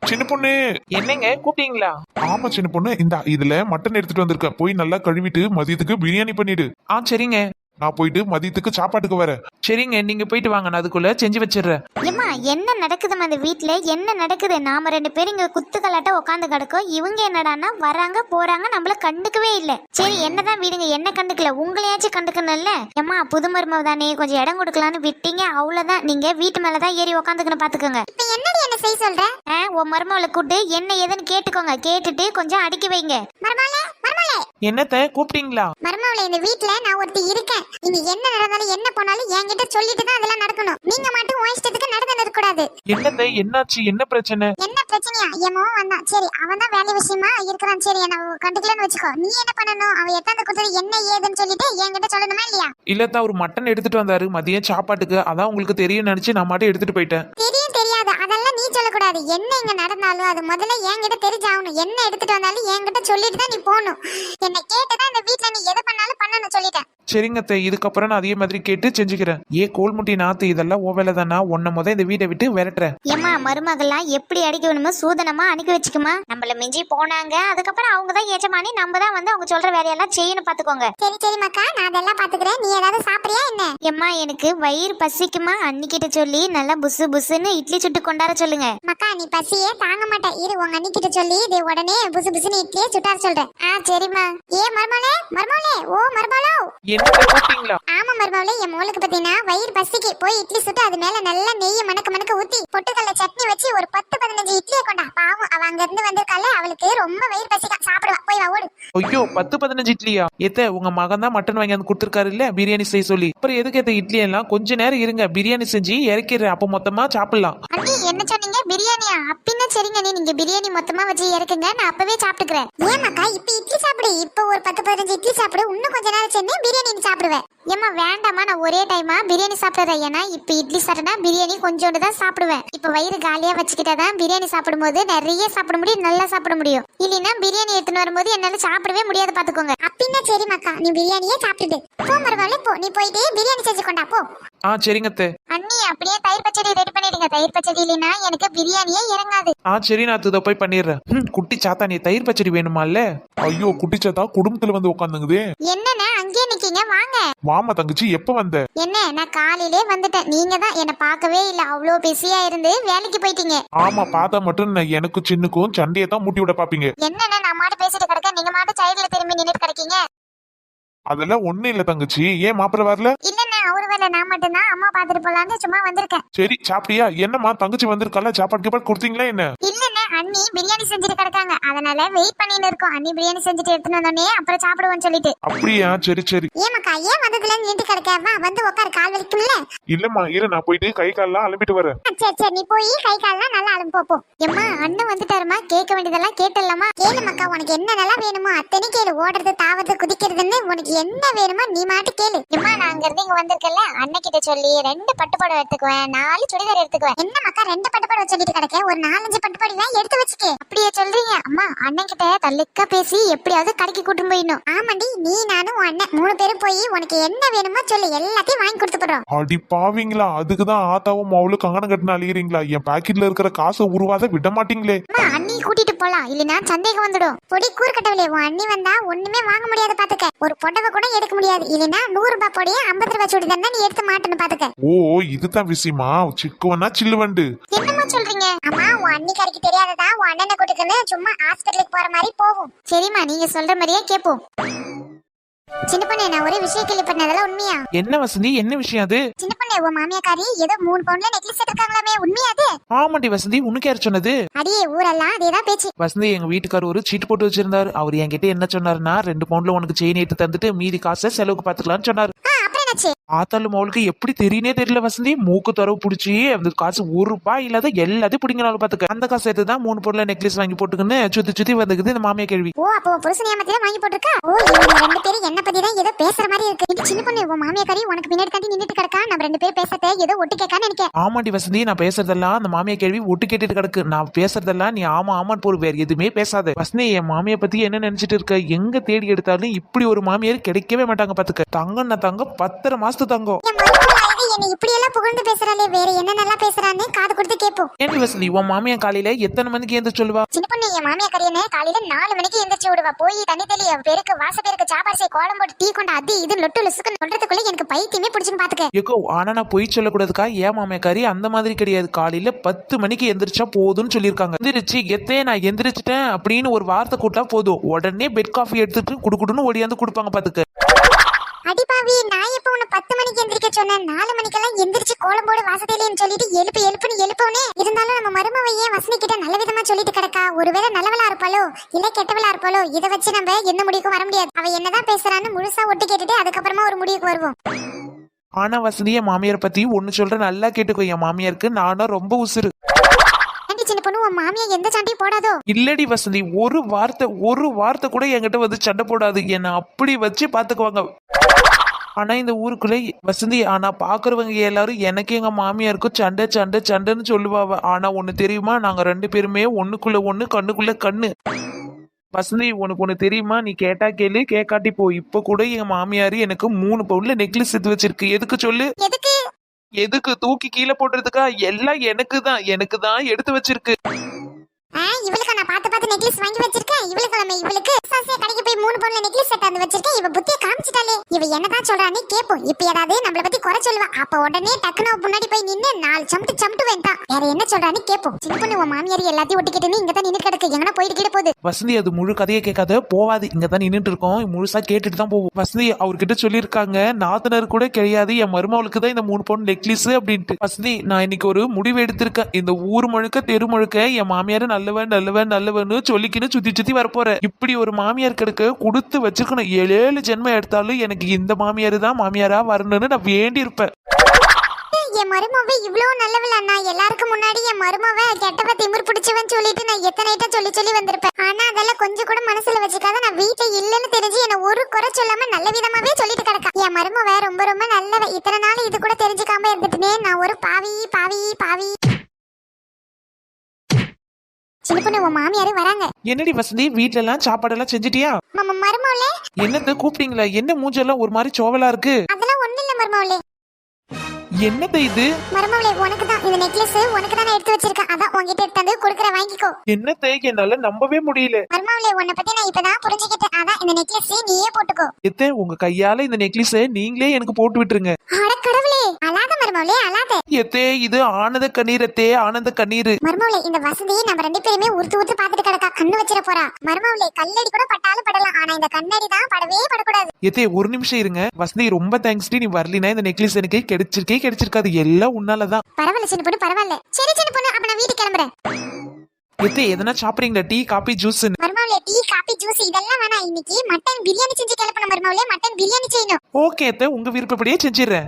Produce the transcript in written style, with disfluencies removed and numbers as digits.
சின்ன பொண்ணு. என்னங்க கூப்பிட்டீங்களா? ஆமா சின்ன பொண்ணு, இந்த இதுல மட்டன் எடுத்துட்டு வந்திருக்கேன். போய் நல்லா கழுவிட்டு மதியத்துக்கு பிரியாணி பண்ணிடு. சரிங்க. நான் போயிட்டு மதியத்துக்கு சாப்பாட்டுக்கு வரேன். சரிங்க, நீங்க போயிட்டு வாங்க, நான் அதுக்குள்ள செஞ்சு வச்சிடுறேன். ஏம்மா என்ன நடக்குதுமா அந்த வீட்டுல? என்ன நடக்குது? நாம 2 பேரும் இங்க குத்துக்கலாட்ட உட்காந்து கிடக்கோம். இவங்க என்னடான்னா வராங்க போறாங்க, நம்மள கண்டுக்கவே இல்ல. சரி என்னதான் வீடுங்க, என்ன கண்டுக்கல, உங்களையாச்சும் கண்டுக்கணும்ல. ஏம்மா புது மருமவ தானே, கொஞ்சம் இடம் கொடுக்கலான்னு விட்டீங்க, அவ்வளவுதான். நீங்க வீட்டு மேலதான் ஏறி உட்காந்துக்கணும் பாத்துக்கோங்க. இப்ப என்னடி என்ன செய்ய சொல்ற? உன் மருமவளை கூட்டு என்ன ஏதுன்னு கேட்டுக்கோங்க. கேட்டுட்டு கொஞ்சம் அடுக்கி வைங்க. மருமவளே மருமவளே. என்னத்த கூப்பிட்டீங்களா? மருமவளே, இந்த வீட்டுல நான் ஒருத்தி இருக்கேன். நீங்க என்ன நடந்தாலும் என்ன போனாலும் என்கிட்ட சொல்லிட்டு தான் அதெல்லாம் நடக்கணும். நீங்க மட்டும் உன் இஷ்டத்துக்கு நடந்து நிற்க கூடாது. என்னத்த என்னாச்சு, என்ன பிரச்சனை? என்ன பிரச்சனையா? ஏமோ வந்தான். சரி அவன் தான் வேலை விஷயமா இருக்கிறான். சரி என்ன கண்டுக்கலன்னு வச்சுக்கோ. நீ என்ன பண்ணணும், அவன் எத்தாந்து கொடுத்தது என்ன ஏதுன்னு சொல்லிட்டு என்கிட்ட சொல்லணுமா இல்லையா? இல்லத்தான், ஒரு மட்டன் எடுத்துட்டு வந்தாரு மதியம் சாப்பாட்டுக்கு. அதான் உங்களுக்கு தெரியும் நினைச்சு நான் மாட்டே எடுத்துட்டு போயிட்டேன். தெரியும் தெரியாது அதெல்லாம் நீ சொல்லக்கூடாது. என்ன இங்க நடந்தாலும் அது முதல்ல என்கிட்ட தெரிஞ்சாகணும். என்ன எடுத்துட்டு வந்தாலும் என்கிட்ட சொல்லிட்டு தான் நீ போகணும். என்ன கேட்டுதான் இந்த வீட்டுல நீ எதை பண்ணாலும் பண்ணணும் சொல்லிட்டேன். சரிங்கத்த, இதுக்கப்புறம் நான் அதே மாதிரி கேட்டு செஞ்சுக்கிறேன். கோல்முட்டி நாத்து, இதெல்லாம் ஓ வேலை தானா? ஒன்ன இந்த வீட்டை விட்டு விரட்டுறேன். ஏமா மருமகள்லாம் எப்படி அடிக்க வேணுமோ சூதனமா அனுப்பி வச்சுக்குமா. நம்மள மிஞ்சி போனாங்க, அதுக்கப்புறம் அவங்க தான் ஏற்றமானி, நம்ம தான் வந்து அவங்க சொல்ற வேலையெல்லாம் செய்யணும் பாத்துக்கோங்க. சரி சரி மக்கா, நான் அதெல்லாம் பாத்துக்கிறேன். நீ ஏதாவது சாப்பிடுறியா என்ன? ஏம்மா எனக்கு வயிறு பசிக்குமா, அன்னிக்கிட்ட சொல்லி நல்லா புசு புசுன்னு இட்லி சுட்டு கொண்டாட சொல்லுங்க. மக்கா நீ பசியே தாங்க மாட்டேன், இரு உங்க அன்னிக்கிட்ட சொல்லி இது உடனே புசு புசுன்னு இட்லியே சுட்டார சொல்றேன். சரிம்மா. மருமகளே மருமகளே, ஓ மருமகளோ. என்ன கூப்பிட்டீங்களா? ஆமா மருமகளே, என் மோளுக்கு பாத்தீங்கன்னா வயிறு பசிக்கு. போய் இட்லி சுட்டு அது மேல நல்லா நெய்ய மணக்க மணக்க ஊத்தி பொட்டுக்கல்ல சட்னி வச்சு ஒரு 10-15 இட்லியை கொண்டா. பாவம் அவ அங்க இருந்து வந்திருக்கால, அவளுக்கு ரொம்ப வயிறு பசிக்கா. சாப்பிடுவா, போய் வா ஓடு. ஐயோ 10-15 இட்லியா? உங்க மகன் தான் மட்டன் வாங்கி வந்து கொடுத்துருக்காரு இல்ல பிரியாணி செய்ய சொல்லி. அப்புறம் எதுக்கு இட்லி எல்லாம்? கொஞ்ச நேரம் இருங்க, பிரியாணி செஞ்சு இறக்கிறேன், அப்ப மொத்தமா சாப்பிடலாம். அண்ணி என்ன சொன்னீங்க? பிரியாணியா? அப்படின்னா சரிங்க, நீங்க பிரியாணி மொத்தமா வச்சு இறக்குங்க, நான் அப்பவே சாப்பிட்டுக்கிறேன். ஏமாக்கா இப்ப இட்லி சாப்பிடு, இப்ப ஒரு 10-15 இட்லி சாப்பிடு, இன்னும் கொஞ்ச நேரம் சென்று பிரியாணி சாப்பிடுவேன். ஏமா வேண்டாமா, நான் ஒரே டைமா பிரியாணி சாப்பிடுறேன். ஏன்னா இப்ப இட்லி சாப்பிட்டா பிரியாணி கொஞ்சோண்டு தான் சாப்பிடுவேன். இப்ப வயிறு காலியா வச்சுக்கிட்டாதான் பிரியாணி சாப்பிடும் போது நிறைய சாப்பிட முடியும், நல்லா சாப்பிட முடியும். இல்லைன்னா பிரியாணி எடுத்துன்னு வரும்போது என்னால சாப்பிடவே முடியாது பாத்துக்கோங்க. அப்படின்னா சரி மக்கா, நீ பிரியாணியே சாப்பிட்டுடு. போ மருமகளே போ, நீ போயிட்டு பிரியாணி செஞ்சு கொண்டா போ. சரிங்க அண்ணி அப்படியே தயிர் பச்சடி ரெடி பண்ணிடுங்க. தயிர் பச்சடி இல்லைன்னா எனக்கு பிரியாணியே இறங்காது. சரி, நான் இதை போய் பண்ணிடுறேன். குட்டி சாத்தா, நீ தயிர் பச்சடி வேணுமால்ல? ஐயோ குட்டிச்சாத்தா குடும்பத்துல வந்து உட்காந்துங்குதே. என்னன்னா அங்கேயே நிக்கீங்க, வாங்க. வாமா தங்கச்சி, எப்ப வந்த? என்ன நான் காலையிலே வந்துட்டேன், நீங்க தான் என்ன பார்க்கவே இல்ல. அவ்வளோ பிஸியா இருந்து வேலைக்கு போயிட்டீங்க. ஆமா பார்த்தா மட்டும் எனக்கு சின்னுக்கும் சண்டையை தான் மூட்டி விட பாப்பீங்க. என்னன்னா நான் மாட்டு பேசிட்டு கிடக்க, நீங்க மாட்டு சைடுல திரும்பி நின்னுட்டு கிடக்கீங்க. அதெல்லாம் ஒண்ணு இல்ல தங்கச்சி. ஏன் மாப்பிள்ள வரல? இல்லன்னா அவரு வரல, நான் மட்டும் தான் அம்மா பாத்துட்டு போலான்னு சும்மா வந்திருக்கேன். சரி சாப்பிட்டியா? என்னம்மா தங்கச்சி வந்திருக்கல, சாப்பாடு கீப்பாடு கொடுத்தீங்களா என்ன? இல்லன்னா அண்ணி பிரியாணி செஞ்சுட்டு கிடக்காங்க, அதனால வெயிட் பண்ணிட்டு இருக்கோம். அண்ணி பிரியாணி செஞ்சுட்டு எடுத்துட்டு வந்தோடனே அப்புறம் சாப்பிடுவோம்னு சொல்லிட்டு. அப்படியா? சரி சரி. ஏமாக்கா ஏன் வந்ததுல நின்று கிடக்காவா, வந்து உட்காரு, கால் வலிக்கும்ல. இல்லம்மா இரு, நான் போயிட்டு கை கால்லாம் அலம்பிட்டு வரேன். சரி சரி, நீ போய் கை கால்லாம் நல்லா அலம்பு போ. ஏம்மா அண்ணன் வந்துட்டாருமா, கேட்க வேண்டியதெல்லாம் கேட்டலாமா? கேளுமாக்கா, உனக்கு என்னெல்லாம் வேணுமோ அத்தனை கேளு. ஓடுறது தாவறது குதிக்கிறதுன்னு உனக்கு என்ன வேணுமோ நீ மாட்டு கேளு. ஏம்மா நான் அங்க இருந்து இங்க வந்திருக்கல, அண்ணன்கிட்ட சொல்லி 2 பட்டுப்பாடு எடுத்துக்குவேன், 4 சுடிதார் எடுத்துக்குவேன். என்னமாக்கா 2 பட்டுப்பாடு சொல்லிட்டு கிடக்க, ஒரு 4-5 பட்டுப்பாடு தான் எடுத்து வச்சுக்க. அப்படியே சொல்றீங்க? அம்மா அண்ணன் கிட்ட தள்ளிக்கா பேசி எப்படியாவது கடைக்கு கூட்டு போயிடணும். ஆமாண்டி, நீ நானும் அண்ணன் 3 பேரும் போய் உனக்கு என்ன வேணுமோ சொல்லு, எல்லாத்தையும் வாங்கி கொடுத்து போடுறோம். அடி பாவீங்களா, அதுக்குதான் ஆத்தாவும் அவளும் கங்கணம் கட்டின அழிகிறீங்களா? என் பாக்கெட்ல இருக்கிற காசை உருவாத விட மாட்டீங்களே. அண்ணி கூட்டிட்டு போலாம், இல்லனா சந்தேகம் வந்துடும். பொடி கூறுகட்டவளே, உன் அண்ணி வந்தா ஒண்ணுமே வாங்க முடியாது பாத்துக்க. ஒரு புடவை கூட எடுக்க முடியாது, இல்லனா 100 ரூபாய் பொடியை 50 ரூபாய் சுடிதார் நீ எடுத்து மாட்டணும் பாத்துக்க. ஓ இதுதான் விஷயமா? சிக்குவனா சில்லுவண்டு என்னமா சொல்றீங்க? அம்மா உன் அண்ணிக்காரிக்கு தெரியாததா, உன் அண்ணனை கூட்டுக்குன்னு சும்மா ஹாஸ்பிட்டலுக்கு போற மாதிரி போகும். சரிம்மா நீங்க சொல்ற மாதிரியே கேப்போம். சின்ன பொண்ணே, நான் ஒரே விஷயம் கேள்விப்பட்டதெல்லாம் உண்மையா? என்ன வசந்தி, என்ன விஷயம் அது? சின்ன பொண்ணே, உன் மாமியாக்காரி ஏதோ 3 பவுன்ல நெக்லஸ் எடுத்துருக்காங்களாமே, உண்மையா அது? ஆமாண்டி வசந்தி, உனக்கு யார் சொன்னது? அடியே ஊரெல்லாம் அதேதான் பேச்சு. வசந்தி, எங்க வீட்டுக்காரர் ஒரு சீட்டு போட்டு வச்சிருந்தாரு. அவர் என்கிட்ட என்ன சொன்னாருன்னா 2 பவுன்ல உனக்கு செயின் எடுத்து தந்துட்டு மீதி காசை செலவுக்கு பாத்துக்கலாம்னு சொன்னாரு. அப்புறம் என்னாச்சு? ஆத்தாலும் அவளுக்கு எப்படி தெரியுனே தெரியல வசந்தி. மூக்கு தரவு பிடிச்சி அந்த காசு 1 ரூபாய் இல்லாத எல்லாத்தையும் பிடிங்கனாலும் பாத்துக்க. அந்த காசு எடுத்துதான் 3 பொருளை நெக்லஸ் வாங்கி போட்டுக்குன்னு சுத்தி சுத்தி வந்துக்குது இந்த மாமியா கேள்வி. ஓ அப்போ புருஷன் ஏமாத்தில வாங்கி போட்டுருக்கா? ஓ இவங்க 2 பேரும் என்ன பத்தி தான் ஏதோ பேசுற மாதிரி இருக்கு. இந்த சின்ன பொண்ணு உன் மாமியாக்காரி உனக்கு பின்னாடி தாண்டி நின்னுட்டு கிடக்கா, நம்ம 2 பேரும் பேசறத ஏதோ ஒட்டு கேட்கான்னு நினைக்க. ஆமாண்டி வசந்தி, நான் பேசுறதெல்லாம் அந்த மாமியா கேள்வி ஒட்டு கேட்டுட்டு கிடக்கு. நான் பேசுறதெல்லாம் நீ ஆமா ஆமான்னு போற, வேற எதுவுமே பேசாத. வசந்தி, என் மாமியை பத்தி என்ன நினைச்சிட்டு இருக்க? எங்க தேடி எடுத்தாலும் இப்படி ஒரு மாமியார் கிடைக்கவே மாட்டாங்க பாத்துக்க. தங்கம்னா தங்கம், 10 மாசத்து தங்கம். என்ன இப்படி எல்லாம் புகழ்ந்து பேசுறாளே, வேற என்ன நல்லா பேசுறான்னு காது கொடுத்து கேட்போம். ஏண்டி வசந்தி உன் மாமியா காலையில எத்தனை மணிக்கு எந்த சொல்லுவா? சின்ன பொண்ணு, என் மாமியா கரியனே காலையில 4 மணிக்கு எந்திரிச்சு விடுவா. போய் தண்ணி தெளி, பேருக்கு வாச பேருக்கு சாப்பாடு செய், கோலம் போட்டு டீ கொண்டு அது இது லொட்டு லொசுக்குன்னு சொல்றதுக்குள்ள எனக்கு பைத்தியமே பிடிச்சுன்னு பாத்துக்க. ஏக்கோ ஆனா நான் பொய் சொல்லக்கூடாதுக்கா, ஏன் மாமியாக்காரி அந்த மாதிரி கிடையாது. காலையில 10 மணிக்கு எந்திரிச்சா போதும்னு சொல்லியிருக்காங்க. எந்திரிச்சு எத்தே நான் எந்திரிச்சிட்டேன் அப்படின்னு ஒரு வார்த்தை கூட்டா போதும், உடனே பெட் காஃபி எடுத்துட்டு குடுக்குடுன்னு ஓடியாந்து கொடுப்பாங்க பாத்துக்க. அடிப்பாவி, நான் எப்ப உன்னை 10 மணிக்கு எந்திரிக்க சொன்னேன்? 4 மணிக்கெல்லாம் எந்திரிச்சு கோலம் போடு வாசத்தையிலேன்னு சொல்லிட்டு எழுப்புன்னு எழுப்பவனே. இருந்தாலும் நம்ம மருமவை ஏன் வசந்தி கிட்ட நல்ல விதமா சொல்லிட்டு கிடக்கா? ஒருவேளை நல்லவளா இருப்பாளோ இல்ல கெட்டவளா இருப்பாளோ, இதை வச்சு நம்ம எந்த முடிவுக்கும் வர முடியாது. அவ என்னதான் பேசுறான்னு முழுசா ஒட்டு கேட்டுட்டு அதுக்கப்புறமா ஒரு முடிவுக்கு வருவோம். ஆனா வசந்தி என் மாமியார் பத்தி ஒண்ணு சொல்ற, நல்லா கேட்டுக்கோ. என் மாமியாருக்கு நானும் ரொம்ப உசுறு. சின்ன பொண்ணு, உன் மாமியா எந்த சண்டையும் போடாதோ. இல்லடி வசந்தி, ஒரு வார்த்தை கூட என்கிட்ட வந்து சண்டை போடாது. என்னை அப்படி வச்சு பாத்துக்குவாங்க. ஆனா இந்த ஊருக்குள்ள வசந்தி, ஆனா பாக்குறவங்க எல்லாரும் எனக்கு எங்க மாமியாருக்கும் சண்டைன்னு சொல்லுவாங்க. ஆனா ஒண்ணு தெரியுமா, நாங்க 2 பேருமே ஒண்ணுக்குள்ள ஒண்ணு கண்ணுக்குள்ள கண்ணு. வசந்தி உனக்கு ஒண்ணு தெரியுமா? நீ கேட்டா கேளு, கேட்காட்டி போ. இப்ப கூட எங்க மாமியாரு எனக்கு 3 பவுன்ல நெக்லஸ் எடுத்து வச்சிருக்கு. எதுக்கு சொல்லு? எதுக்கு? தூக்கி கீழே போடுறதுக்கா? எல்லாம் எனக்கு தான் எடுத்து வச்சிருக்கு. இவளுக்கு நான் பார்த்து நெக்லஸ் வாங்கி வச்சிருக்கேன். இவளுக்கு சாசியா கடைக்கு போய் 3 பவுன்ல நெக்லஸ் செட் வந்து வச்சிருக்கேன். இவ புத்திய காமிச்சிட்டாலே. இவ என்னதான் சொல்றானே கேப்போம். இப்ப ஏதாவது நம்மள பத்தி குறை சொல்லுவா. அப்ப உடனே டக்குனு முன்னாடி போய் நின்னு 4 சம்ட்டு வேண்டாம். வேற என்ன சொல்றானே கேப்போம். சின்ன பொண்ணு, உன் மாமியார் எல்லாத்தையும் ஒட்டிக்கிட்டு இங்க தான் நின்னு கிடக்கு. எங்கனா போயிட்டு கிட்ட போகுது. வசந்தி அது முழு கதையை கேட்காத, போவாது. இங்க தான் நின்னுட்டு இருக்கோம், முழுசா கேட்டுட்டு தான் போவோம். வசந்தி அவர்கிட்ட சொல்லியிருக்காங்க, நாத்தனர் கூட கிடையாது, என் மருமகளுக்கு தான் இந்த 3 பவுன் நெக்லஸ் அப்படின்ட்டு. வசந்தி நான் இன்னைக்கு ஒரு முடிவு எடுத்திருக்கேன். இந்த ஊர் முழுக்க தெரு முழுக்க என் மாமியார் நல்லவன்னு சொல்லிக்கின்னு சுத்தி வரப்போற. இப்படி ஒரு மாமியார் கிடக்க கொடுத்து வச்சிருக்கணும். 7 ஜென்மம் எடுத்தாலும் எனக்கு இந்த மாமியார் தான் மாமியாரா வரணும்னு நான் வேண்டி இருப்பேன். என் மருமவை இவ்வளவு நல்லவளா? நான் எல்லாருக்கும் முன்னாடி என் மருமவை கெட்டவ திமிர் பிடிச்சவன் சொல்லிட்டு நான் எத்தனைட்ட சொல்லி வந்திருப்பேன். ஆனா அதெல்லாம் கொஞ்சம் கூட மனசுல வச்சுக்காத. நான் வீட்டை இல்லன்னு தெரிஞ்சு என்ன ஒரு குறை சொல்லாம நல்ல விதமாவே சொல்லிட்டு கிடக்கா. என் மருமவை ரொம்ப ரொம்ப நல்லவ. இத்தனை நாள் இது கூட தெரிஞ்சுக்காம இருந்துட்டுனே நான் ஒரு பாவி. சின்ன பொண்ணு, உன் மாமியாரு வராங்க. என்னடி வசந்தி, வீட்ல எல்லாம் சாப்பாடெல்லாம் செஞ்சுட்டியா? மருமவளே, என்னத்த கூப்பிட்டீங்களா? என்ன மூஞ்செல்லாம் ஒரு மாதிரி சோவலா இருக்கு? அதெல்லாம் ஒண்ணு இல்ல மருமவளே. என்னத்த இது? மருமவளே, உனக்கு தான் இந்த நெக்லஸ். உனக்கு தான் எடுத்து வச்சிருக்கேன். அதான் உன்கிட்ட எடுத்து வந்து கொடுக்கற, வாங்கிக்கோ. என்னத்த என்னால நம்பவே முடியல. மருமவளே, உன்னை பத்தி நான் இப்பதான் புரிஞ்சுக்கிட்டேன். அதான் இந்த நெக்லஸ் நீயே போட்டுக்கோ. எத்த உங்க கையால இந்த நெக்லஸ் நீங்களே எனக்கு போட்டு விட்டுருங்க. அட கடவுளே, அழாத மருமவளே, அழாத. எத்தே இது ஆனந்த கண்ணீர். எத்தே ஆனந்த கண்ணீர். மருமவளே, இந்த வசந்தி நம்ம 2 பேருமே உருத்து பாத்துட்டு கிடக்கா. கண்ணு வச்சிட போறா. மருமவளே, கல்லடி கூட பட்டாலும் படலாம். ஆனா இந்த கண்ணடி தான் படவே படக்கூடாது. எத்தே ஒரு நிமிஷம் இருங்க. வசந்தி ரொம்ப தேங்க்ஸ். நீ வரலினா இந்த நெக்லஸ் எனக்கு கிடைச்சிருக்காது. எல்லாம் உன்னாலதான். பரவாயில்ல சின்ன பொண்ணு, பரவாயில்ல. சரி சின்ன பொண்ணு, அப்ப நான் வீட்டுக்கு கிளம்புறேன். எத்தே எதனா சாப்பிடுறீங்களா? Tea coffee juice? மருமவளே, டீ காபி ஜூஸ் இதெல்லாம் வேணாம். இன்னைக்கு மட்டன் பிரியாணி செஞ்சு கிளப்பணும் மருமவளே. மட்டன் பிரியாணி செய்யணும். ஓகே அத்தை, உங்க விருப்பப்படியே செஞ்சிடுறேன்.